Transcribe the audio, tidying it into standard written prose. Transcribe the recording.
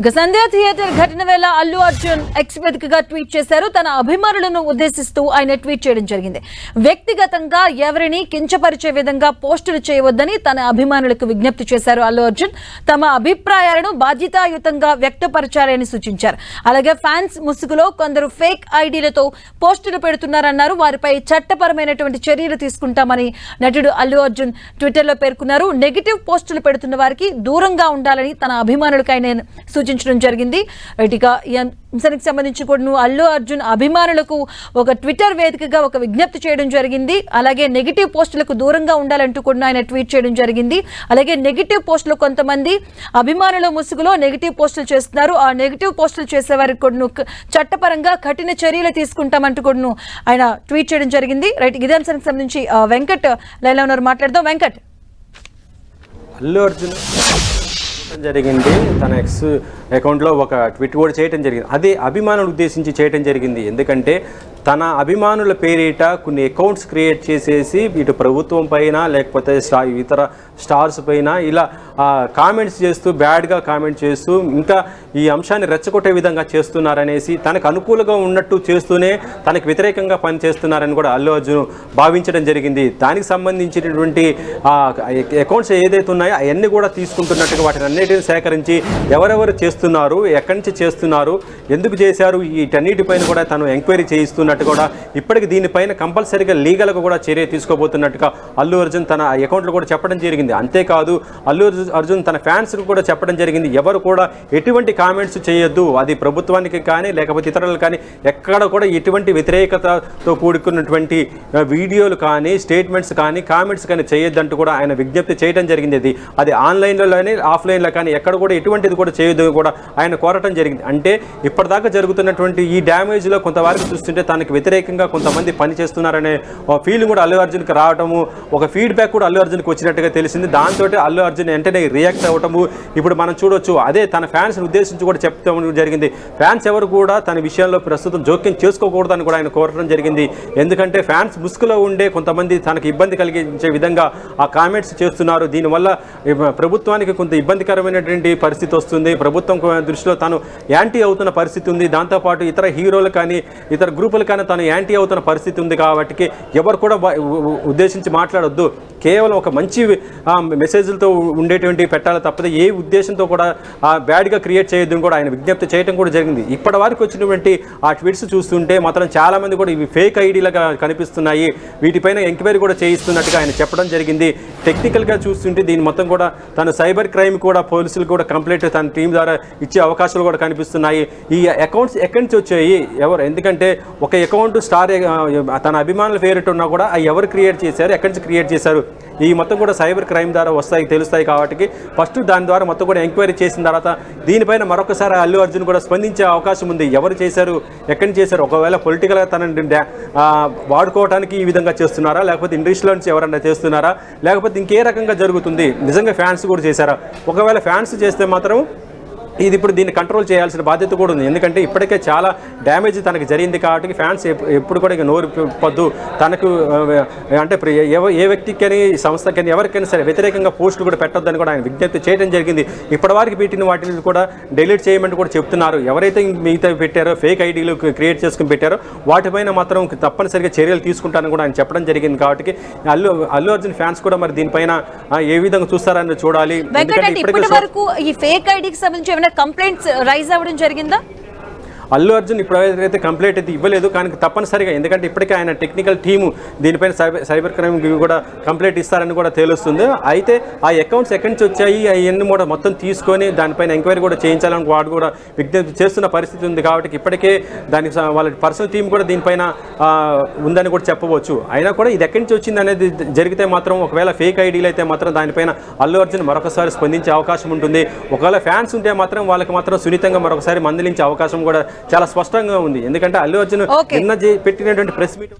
ఇక సంధ్యా థియేటర్ ఘటన వేళ అల్లు అర్జున్ ఎక్స్పెక్ట్ గా ట్వీట్ చేశారు. తన అభిమానులను ఉద్దేశిస్తూ ఆయన ట్వీట్ చేయడం జరిగింది. వ్యక్తిగతంగా ఎవరిని కించపరిచే విధంగా పోస్టులు చేయవద్దని తన అభిమానులకు విజ్ఞప్తి చేశారు అల్లు అర్జున్. తమ అభిప్రాయాలను బాధ్యతాయుతంగా వ్యక్తపరచాలని సూచించారు. అలాగే ఫ్యాన్స్ ముసుగులో కొందరు ఫేక్ ఐడీలతో పోస్టులు పెడుతున్నారన్నారు. వారిపై చట్టపరమైనటువంటి చర్యలు తీసుకుంటామని నటుడు అల్లు అర్జున్ ట్విట్టర్లో పేర్కొన్నారు. నెగిటివ్ పోస్టులు పెడుతున్న వారికి దూరంగా ఉండాలని తన అభిమానులకు ఆయన సూచించడం జరిగింది. ఇక ఈ అంశానికి సంబంధించి కూడా అల్లు అర్జున్ అభిమానులకు ఒక ట్విట్టర్ వేదికగా ఒక విజ్ఞప్తి చేయడం జరిగింది. అలాగే నెగిటివ్ పోస్టులకు దూరంగా ఉండాలంటూ కూడా ఆయన ట్వీట్ చేయడం జరిగింది. అలాగే నెగిటివ్ పోస్టులు కొంతమంది అభిమానుల ముసుగులో నెగిటివ్ పోస్టులు చేస్తున్నారు. ఆ నెగిటివ్ పోస్టులు చేసే వారికి కూడా చట్టపరంగా కఠిన చర్యలు తీసుకుంటామంటూ కూడా ఆయన ట్వీట్ చేయడం జరిగింది. రైట్, ఇదే అంశానికి సంబంధించి వెంకట్ లైన్లో ఉన్నారు, మాట్లాడదాం. వెంకట్, అల్లు అర్జున్ జరిగింది, తన ఎక్స్ అకౌంట్లో ఒక ట్వీట్ కూడా చేయడం జరిగింది. అదే అభిమానులు ఉద్దేశించి చేయడం జరిగింది. ఎందుకంటే తన అభిమానుల పేరిట కొన్ని అకౌంట్స్ క్రియేట్ చేసేసి ఇటు ప్రభుత్వం పైన లేకపోతే ఇతర స్టార్స్ పైన ఇలా కామెంట్స్ చేస్తూ బ్యాడ్గా కామెంట్ చేస్తూ ఇంకా ఈ అంశాన్ని రెచ్చగొట్టే విధంగా చేస్తున్నారనేసి తనకు అనుకూలంగా ఉన్నట్టు చేస్తూనే తనకు వ్యతిరేకంగా పనిచేస్తున్నారని కూడా అల్లు అర్జున్ భావించడం జరిగింది. దానికి సంబంధించినటువంటి అకౌంట్స్ ఏదైతే ఉన్నాయో అవన్నీ కూడా తీసుకుంటున్నట్టుగా వాటిని అన్నిటిని సేకరించి ఎవరెవరు చేస్తున్నారు, ఎక్కడి నుంచి చేస్తున్నారు, ఎందుకు చేశారు, వీటన్నిటిపైన కూడా తను ఎంక్వైరీ చేయిస్తున్నట్టు కూడా ఇప్పటికి దీనిపైన కంపల్సరీగా లీగల్గా కూడా చర్య తీసుకోబోతున్నట్టుగా అల్లు అర్జున్ తన అకౌంట్లో కూడా చెప్పడం జరిగింది. అంతేకాదు అల్లు అర్జున్ తన ఫ్యాన్స్కి కూడా చెప్పడం జరిగింది, ఎవరు కూడా ఎటువంటి కామెంట్స్ చేయొద్దు, అది ప్రభుత్వానికి కానీ లేకపోతే ఇతరులకు కానీ ఎక్కడ కూడా ఎటువంటి వ్యతిరేకతతో కూడుకున్నటువంటి వీడియోలు కానీ స్టేట్మెంట్స్ కానీ కామెంట్స్ కానీ చేయొద్దంటూ కూడా ఆయన విజ్ఞప్తి చేయడం జరిగింది. అది ఆన్లైన్లో కానీ ఆఫ్లైన్లో కానీ ఎక్కడ కూడా ఎటువంటిది కూడా చేయొద్దు కూడా ఆయన కోరటం జరిగింది. అంటే ఇప్పటిదాకా జరుగుతున్నటువంటి ఈ డ్యామేజ్లో కొంతవరకు చూస్తుంటే తనకు వ్యతిరేకంగా కొంతమంది పనిచేస్తున్నారనే ఫీలింగ్ కూడా అల్లు అర్జున్కి రావటము, ఒక ఫీడ్బ్యాక్ కూడా అల్లు అర్జున్కి వచ్చినట్టుగా తెలిసింది. దాంతో అల్లు అర్జున్ వెంటనే రియాక్ట్ అవ్వటము ఇప్పుడు మనం చూడొచ్చు. అదే తన ఫ్యాన్స్ ఉద్దేశించి కూడా చెప్తాం జరిగింది. ఫ్యాన్స్ ఎవరు కూడా తన విషయంలో ప్రస్తుతం జోక్యం చేసుకోకూడదని కూడా ఆయన కోరడం జరిగింది. ఎందుకంటే ఫ్యాన్స్ ముసుగులో ఉండే కొంతమంది తనకు ఇబ్బంది కలిగించే విధంగా ఆ కామెంట్స్ చేస్తున్నారు. దీనివల్ల ప్రభుత్వానికి కొంత ఇబ్బందికరమైనటువంటి పరిస్థితి వస్తుంది. ప్రభుత్వం దృష్టిలో తాను యాంటీ అవుతున్న పరిస్థితి ఉంది. దాంతోపాటు ఇతర హీరోలు కానీ ఇతర గ్రూపులు కానీ తాను యాంటీ అవుతున్న పరిస్థితి ఉంది. కాబట్టి ఎవరు కూడా ఉద్దేశించి మాట్లాడొద్దు, కేవలం ఒక మంచి మెసేజ్లతో ఉండేటువంటి పెట్టాలి తప్పదే ఏ ఉద్దేశంతో కూడా బ్యాడ్గా క్రియేట్ చేయొద్దని కూడా ఆయన విజ్ఞప్తి చేయడం కూడా జరిగింది. ఇప్పటి వరకు వచ్చినటువంటి ఆ ట్వీట్స్ చూస్తుంటే మాత్రం చాలామంది కూడా ఇవి ఫేక్ ఐడీలుగా కనిపిస్తున్నాయి, వీటిపైన ఎంక్వైరీ కూడా చేయిస్తున్నట్టుగా ఆయన చెప్పడం జరిగింది. టెక్నికల్గా చూస్తుంటే దీని మొత్తం కూడా తను సైబర్ క్రైమ్ కూడా పోలీసులు కూడా కంప్లైంట్ తన టీం ద్వారా ఇచ్చే అవకాశాలు కూడా కనిపిస్తున్నాయి. ఈ అకౌంట్స్ ఎక్కడి నుంచి వచ్చాయి, ఎవరు, ఎందుకంటే ఒక అకౌంట్ స్టార్ తన అభిమానుల పేరిట ఉన్నా కూడా ఎవరు క్రియేట్ చేశారు, ఎక్కడి నుంచి క్రియేట్ చేశారు, ఈ మొత్తం కూడా సైబర్ క్రైమ్ ద్వారా వస్తాయి తెలుస్తాయి. కాబట్టి ఫస్ట్ దాని ద్వారా మొత్తం కూడా ఎంక్వైరీ చేసిన తర్వాత దీనిపైన మరొకసారి అల్లు అర్జున్ కూడా స్పందించే అవకాశం ఉంది. ఎవరు చేశారు, ఎక్కడి నుంచి చేశారు, ఒకవేళ పొలిటికల్గా తనని వాడుకోవడానికి ఈ విధంగా చేస్తున్నారా, లేకపోతే ఇండస్ట్రీలో నుంచి ఎవరన్నా చేస్తున్నారా, లేకపోతే ఇంకే రకంగా జరుగుతుంది, నిజంగా ఫ్యాన్స్ కూడా చేశారా, ఒకవేళ ఫ్యాన్స్ చేస్తే మాత్రం ఇది ఇప్పుడు దీన్ని కంట్రోల్ చేయాల్సిన బాధ్యత కూడా ఉంది. ఎందుకంటే ఇప్పటికే చాలా డ్యామేజ్ తనకు జరిగింది. కాబట్టి ఫ్యాన్స్ ఎప్పుడు కూడా ఇక నోరు పొద్దు తనకు అంటే ఏ వ్యక్తికైనా సంస్థకైనా ఎవరికైనా సరే వ్యతిరేకంగా పోస్టులు కూడా పెట్టొద్దని కూడా ఆయన విజ్ఞప్తి చేయడం జరిగింది. ఇప్పటివరకు పెట్టిన వాటిని కూడా డిలీట్ చేయమని కూడా చెప్తున్నారు. ఎవరైతే మిగతా పెట్టారో ఫేక్ ఐడీలు క్రియేట్ చేసుకుని పెట్టారో వాటిపైన మాత్రం తప్పనిసరిగా చర్యలు తీసుకుంటారని కూడా ఆయన చెప్పడం జరిగింది. కాబట్టి అల్లు అర్జున్ ఫ్యాన్స్ కూడా మరి దీనిపైన ఏ విధంగా చూస్తారని చూడాలి. ఈ ఫేక్ ఐడీకి సంబంధించి కంప్లైంట్స్ రైజ్ అవ్వడం జరిగిందా? అల్లు అర్జున్ ఇప్పుడైతే కంప్లైంట్ అయితే ఇవ్వలేదు, కానీ తప్పనిసరిగా ఎందుకంటే ఇప్పటికే ఆయన టెక్నికల్ టీము దీనిపైన సైబర్ క్రైమ్ కూడా కంప్లైంట్ ఇస్తారని కూడా తెలుస్తుంది. అయితే ఆ అకౌంట్స్ ఎక్కడి నుంచి వచ్చాయి అవన్నీ కూడా మొత్తం తీసుకొని దానిపైన ఎంక్వైరీ కూడా చేయించాలని వాడు కూడా విజ్ఞప్తి చేస్తున్న పరిస్థితి ఉంది. కాబట్టి ఇప్పటికే దానికి వాళ్ళ పర్సనల్ టీం కూడా దీనిపైన ఉందని కూడా చెప్పవచ్చు. అయినా కూడా ఇది ఎక్కడి నుంచి వచ్చింది అనేది జరిగితే మాత్రం ఒకవేళ ఫేక్ ఐడీలు అయితే మాత్రం దానిపైన అల్లు అర్జున్ మరొకసారి స్పందించే అవకాశం ఉంటుంది. ఒకవేళ ఫ్యాన్స్ ఉంటే మాత్రం వాళ్ళకి మాత్రం సున్నితంగా మరొకసారి మందలించే అవకాశం కూడా చాలా స్పష్టంగా ఉంది. ఎందుకంటే అల్లు అర్జున్ నిన్న పెట్టినటువంటి ప్రెస్ మీట్